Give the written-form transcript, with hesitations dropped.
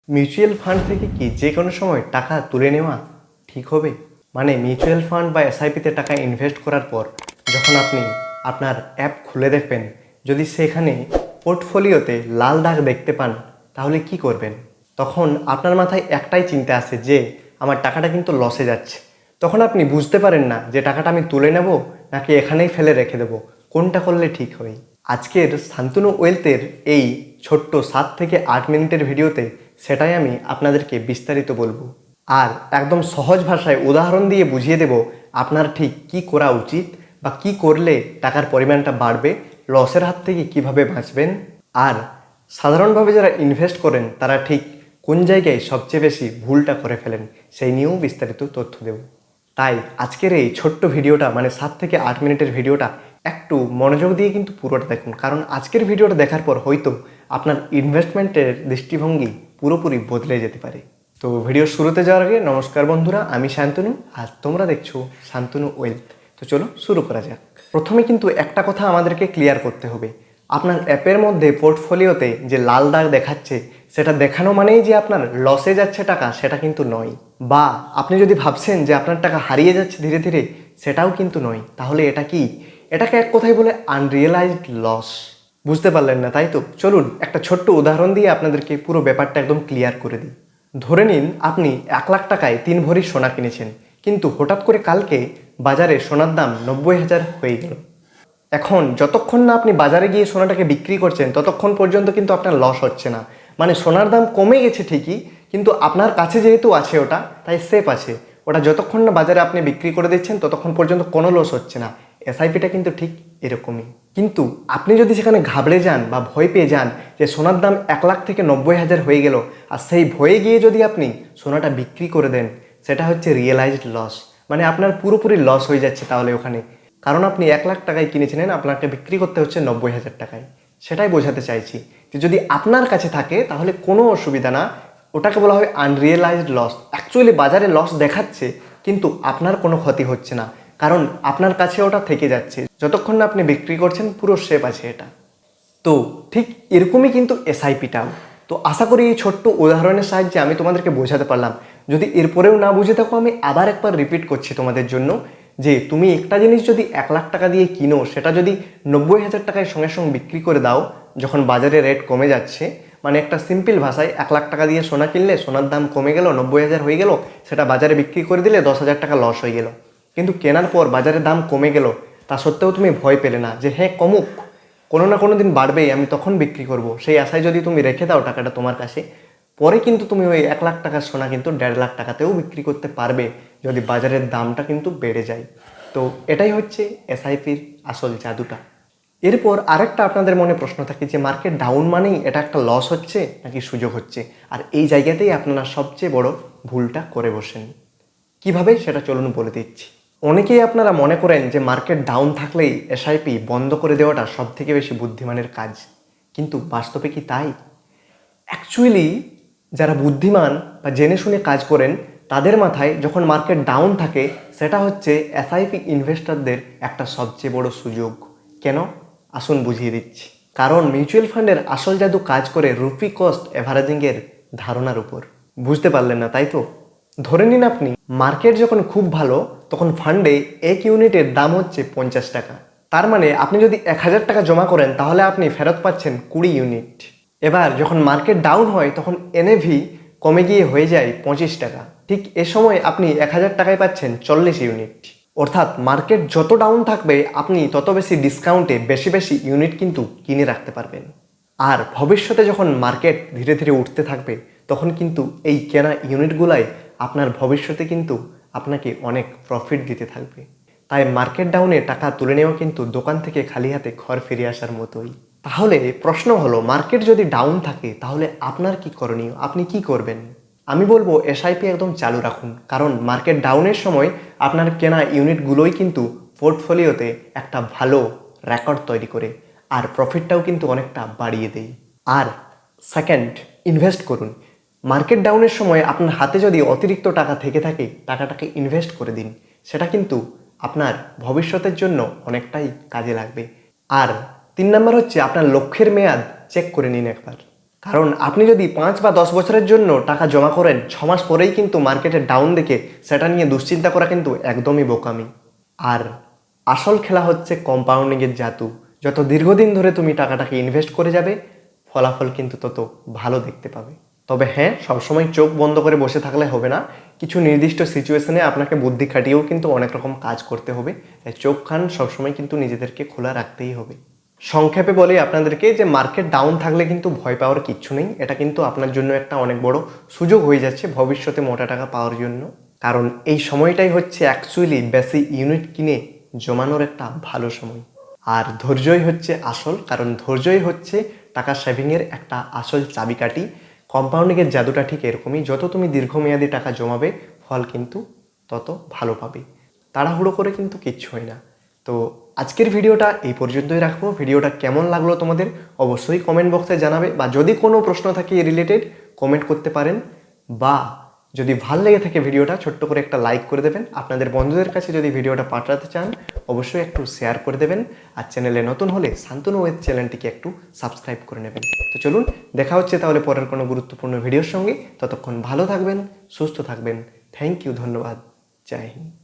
Mutual fund থেকে কি যে কোনো সময় টাকা তুলে নেওয়া ঠিক হবে? মানে মিউচুয়াল ফান্ড বা এসআইপিতে টাকা ইনভেস্ট করার পর যখন আপনি আপনার অ্যাপ খুলে দেখবেন, যদি সেখানে পোর্টফোলিওতে লাল দাগ দেখতে পান, তাহলে কি করবেন? তখন আপনার মাথায় একটাই চিন্তা আসে যে আমার টাকাটা কিন্তু লসে যাচ্ছে। তখন আপনি বুঝতে পারেন না যে টাকাটা আমি তুলে নেব নাকি এখানেই ফেলে রেখে দেবো, কোনটা করলে ঠিক হয়। আজকের শান্তনু ওয়েলথের এই ছোট্ট 7 থেকে 8 মিনিটের ভিডিওতে সেটাই আমি আপনাদেরকে বিস্তারিত বলবো, আর একদম সহজ ভাষায় উদাহরণ দিয়ে বুঝিয়ে দেব আপনার ঠিক কি করা উচিত বা কি করলে টাকার পরিমাণটা বাড়বে, লসের হাত থেকে কিভাবে বাঁচবেন, আর সাধারণভাবে যারা ইনভেস্ট করেন তারা ঠিক কোন জায়গায় সবচেয়ে বেশি ভুলটা করে ফেলেন সেই নিয়েও বিস্তারিত তথ্য দেব। তাই আজকের এই ছোট্ট ভিডিওটা, মানে 7 থেকে 8 মিনিটের ভিডিওটা, একটু মনোযোগ দিয়ে কিন্তু পুরোটা দেখুন, কারণ আজকের ভিডিওটা দেখার পর হয়তো আপনার ইনভেস্টমেন্টের দৃষ্টিভঙ্গি পুরোপুরি বদলে যেতে পারে। তো ভিডিওর শুরুতে যাওয়ার আগে নমস্কার বন্ধুরা, আমি শান্তনু আর তোমরা দেখছো শান্তনু ওয়েলথ। তো চলো শুরু করা যাক। প্রথমে কিন্তু একটা কথা আমাদেরকে ক্লিয়ার করতে হবে, আপনার অ্যাপের মধ্যে পোর্টফোলিওতে যে লাল দাগ দেখাচ্ছে সেটা দেখানো মানেই যে আপনার লসে যাচ্ছে টাকা, সেটা কিন্তু নয়। বা আপনি যদি ভাবছেন যে আপনার টাকা হারিয়ে যাচ্ছে ধীরে ধীরে, সেটাও কিন্তু নয়। তাহলে এটা কি? এটাকে এক কথায় বলে আনরিয়েলাইজড লস। বুঝতে পারলেন না তাই তো? চলুন একটা ছোট্ট উদাহরণ দিয়ে আপনাদেরকে পুরো ব্যাপারটা একদম ক্লিয়ার করে দিই। ধরে নিন আপনি 1 লাখ টাকায় 3 ভরি সোনা কিনেছেন, কিন্তু হঠাৎ করে কালকে বাজারে সোনার দাম 90,000 হয়ে গেল। এখন যতক্ষণ না আপনি বাজারে গিয়ে সোনাটাকে বিক্রি করছেন ততক্ষণ পর্যন্ত কিন্তু আপনার লস হচ্ছে না। মানে সোনার দাম কমে গেছে ঠিকই, কিন্তু আপনার কাছে যেহেতু আছে ওটা, তাই সেফ আছে। ওটা যতক্ষণ না বাজারে আপনি বিক্রি করে দিচ্ছেন ততক্ষণ পর্যন্ত কোনো লস হচ্ছে না। এসআইপিটা কিন্তু ঠিক এরকমই। কিন্তু আপনি যদি সেখানে ঘাবড়ে যান বা ভয় পেয়ে যান যে সোনার দাম 1 লাখ থেকে 90,000 হয়ে গেল, আর সেই ভয়ে গিয়ে যদি আপনি সোনাটা বিক্রি করে দেন, সেটা হচ্ছে রিয়েলাইজড লস। মানে আপনার পুরোপুরি লস হয়ে যাচ্ছে তাহলে ওখানে, কারণ আপনি 1 লাখ টাকায় কিনেছিলেন, আপনাকে বিক্রি করতে হচ্ছে 90,000 টাকায়। সেটাই বোঝাতে চাইছি যে যদি আপনার কাছে থাকে তাহলে কোনো অসুবিধা না, ওটাকে বলা হয় আনরিয়েলাইজড লস। অ্যাকচুয়ালি বাজারে লস দেখাচ্ছে কিন্তু আপনার কোনো ক্ষতি হচ্ছে না, কারণ আপনার কাছে ওটা থেকে যাচ্ছে। যতক্ষণ না আপনি বিক্রি করছেন পুরো সেফ আছে এটা। তো ঠিক এরকমই কিন্তু এসআইপিটাও। তো আশা করি এই ছোট্ট উদাহরণের সাহায্যে আমি তোমাদেরকে বোঝাতে পারলাম। যদি এরপরেও না বুঝে থাকো, আমি আবার একবার রিপিট করছি তোমাদের জন্য, যে তুমি একটা জিনিস যদি 1 লাখ টাকা দিয়ে কিনো, সেটা যদি 90,000 টাকায় সঙ্গে সঙ্গে বিক্রি করে দাও যখন বাজারে রেট কমে যাচ্ছে, মানে একটা সিম্পল ভাষায় 1 লাখ টাকা দিয়ে সোনা কিনলে, সোনার দাম কমে গেল, 90,000 হয়ে গেল, সেটা বাজারে বিক্রি করে দিলে 10,000 টাকা লস হয়ে গেল। কিন্তু কেনার পর বাজারে দাম কমে গেল, তা সত্ত্বেও তুমি ভয় পেলে না যে হ্যাঁ কমুক, কোনো না কোনো দিন বাড়বেই, আমি তখন বিক্রি করব, সেই আশায় যদি তুমি রেখে দাও টাকাটা তোমার কাছে, পরে কিন্তু তুমি ওই 1 লাখ টাকার সোনা কিন্তু 1.5 লাখ টাকাতেও বিক্রি করতে পারবে যদি বাজারের দামটা কিন্তু বেড়ে যায়। তো এটাই হচ্ছে এসআইপির আসল জাদুটা। এরপর আরেকটা আপনাদের মনে প্রশ্ন থাকে যে মার্কেট ডাউন মানেই এটা একটা লস হচ্ছে নাকি সুযোগ হচ্ছে, আর এই জায়গাতেই আপনারা সবচেয়ে বড় ভুলটা করে বসেন। কিভাবে সেটা চলুন বলে দিচ্ছি। অনেকেই আপনারা মনে করেন যে মার্কেট ডাউন থাকলেই এসআইপি বন্ধ করে দেওয়াটা সব থেকে বেশি বুদ্ধিমানের কাজ, কিন্তু বাস্তবে কি তাই? অ্যাকচুয়ালি যারা বুদ্ধিমান বা জেনে শুনে কাজ করেন, তাদের মাথায় যখন মার্কেট ডাউন থাকে, সেটা হচ্ছে এসআইপি ইনভেস্টরদের একটা সবচেয়ে বড় সুযোগ। কেন? আসুন বুঝিয়ে দিচ্ছি। কারণ মিউচুয়াল ফান্ডের আসল জাদু কাজ করে রুপি কস্ট এভারেজিংয়ের ধারণার উপর। বুঝতে পারলেন না তাই তো? ধরে নিন আপনি মার্কেট যখন খুব ভালো, তখন ফান্ডে 1 ইউনিটের দাম হচ্ছে 50 টাকা। তার মানে আপনি যদি 1,000 টাকা জমা করেন তাহলে আপনি ফেরত পাচ্ছেন 20 ইউনিট। এবার যখন মার্কেট ডাউন হয় তখন এনএভি কমে গিয়ে হয়ে যায় 25 টাকা। ঠিক এ সময় আপনি 1,000 টাকায় পাচ্ছেন 40 ইউনিট। অর্থাৎ মার্কেট যত ডাউন থাকবে আপনি তত বেশি ডিসকাউন্টে বেশি বেশি ইউনিট কিন্তু কিনে রাখতে পারবেন। আর ভবিষ্যতে যখন মার্কেট ধীরে ধীরে উঠতে থাকবে, তখন কিন্তু এই কেনা ইউনিটগুলাই আপনার ভবিষ্যতে কিন্তু আপনাকে অনেক প্রফিট দিতে থাকবে। তাই মার্কেট ডাউনে টাকা তুলে নেওয়া কিন্তু দোকান থেকে খালি হাতে ঘর ফিরে আসার মতোই। তাহলে প্রশ্ন হলো, মার্কেট যদি ডাউন থাকে তাহলে আপনার কি করণীয়? আপনি কি করবেন? আমি বলবো এসআইপি একদম চালু রাখুন, কারণ মার্কেট ডাউনের সময় আপনার কেনা ইউনিটগুলোই কিন্তু পোর্টফোলিওতে একটা ভালো রেকর্ড তৈরি করে, আর প্রফিটটাও কিন্তু অনেকটা বাড়িয়ে দেয়। আর সেকেন্ড, ইনভেস্ট করুন। মার্কেট ডাউনের সময় আপনার হাতে যদি অতিরিক্ত টাকা থেকে থাকে, টাকাটাকে ইনভেস্ট করে দিন, সেটা কিন্তু আপনার ভবিষ্যতের জন্য অনেকটাই কাজে লাগবে। আর 3 নম্বর হচ্ছে আপনার লক্ষ্যের মেয়াদ চেক করে নিন একবার, কারণ আপনি যদি 5 বা 10 বছরের জন্য টাকা জমা করেন, 6 মাস পরেই কিন্তু মার্কেটে ডাউন দেখে সেটা নিয়ে দুশ্চিন্তা করা কিন্তু একদমই বোকামি। আর আসল খেলা হচ্ছে কম্পাউন্ডিংয়ের জাদু। যত দীর্ঘদিন ধরে তুমি টাকাটাকে ইনভেস্ট করে যাবে, ফলাফল কিন্তু তত ভালো দেখতে পাবে। তবে হ্যাঁ, সবসময় চোখ বন্ধ করে বসে থাকলে হবে না। কিছু নির্দিষ্ট সিচুয়েশনে আপনাকে বুদ্ধি খাটিয়েও কিন্তু অনেক রকম কাজ করতে হবে। তাই চোখ কান সবসময় কিন্তু নিজেদেরকে খোলা রাখতেই হবে। সংক্ষেপে বলি আপনাদেরকে যে মার্কেট ডাউন থাকলে কিন্তু ভয় পাওয়ার কিচ্ছু নেই। এটা কিন্তু আপনার জন্য একটা অনেক বড় সুযোগ হয়ে যাচ্ছে ভবিষ্যতে মোটা টাকা পাওয়ার জন্য। কারণ এই সময়টাই হচ্ছে অ্যাকচুয়ালি বেশি ইউনিট কিনে জমানোর একটা ভালো সময়। আর ধৈর্যই হচ্ছে আসল, কারণ ধৈর্যই হচ্ছে টাকা সেভিংয়ের একটা আসল চাবিকাঠি। কম্পাউন্ডিংয়ের জাদুটা ঠিক এরকমই, যত তুমি দীর্ঘমেয়াদী টাকা জমাবে ফল কিন্তু তত ভালো পাবে। তাড়াহুড়ো করে কিন্তু কিচ্ছু হয় না। তো আজকের ভিডিওটা এই পর্যন্তই রাখবো। ভিডিওটা কেমন লাগলো তোমাদের অবশ্যই কমেন্ট বক্সে জানাবে, বা যদি কোনো প্রশ্ন থাকে এই রিলেটেড কমেন্ট করতে পারেন, বা যদি ভাল লেগে থাকে ভিডিওটা ছোট্ট করে একটা লাইক করে দেবেন। আপনাদের বন্ধুদের কাছে যদি ভিডিওটা পাঠাতে চান অবশ্যই একটু শেয়ার করে দেবেন। আর চ্যানেলে নতুন হলে শান্তনু ওয়েব চ্যানেলটিকে একটু সাবস্ক্রাইব করে নেবেন। তো চলুন, দেখা হচ্ছে তাহলে পরের কোনো গুরুত্বপূর্ণ ভিডিওর সঙ্গে। ততক্ষণ ভালো থাকবেন, সুস্থ থাকবেন। থ্যাংক ইউ, ধন্যবাদ, জয় হিন্দ।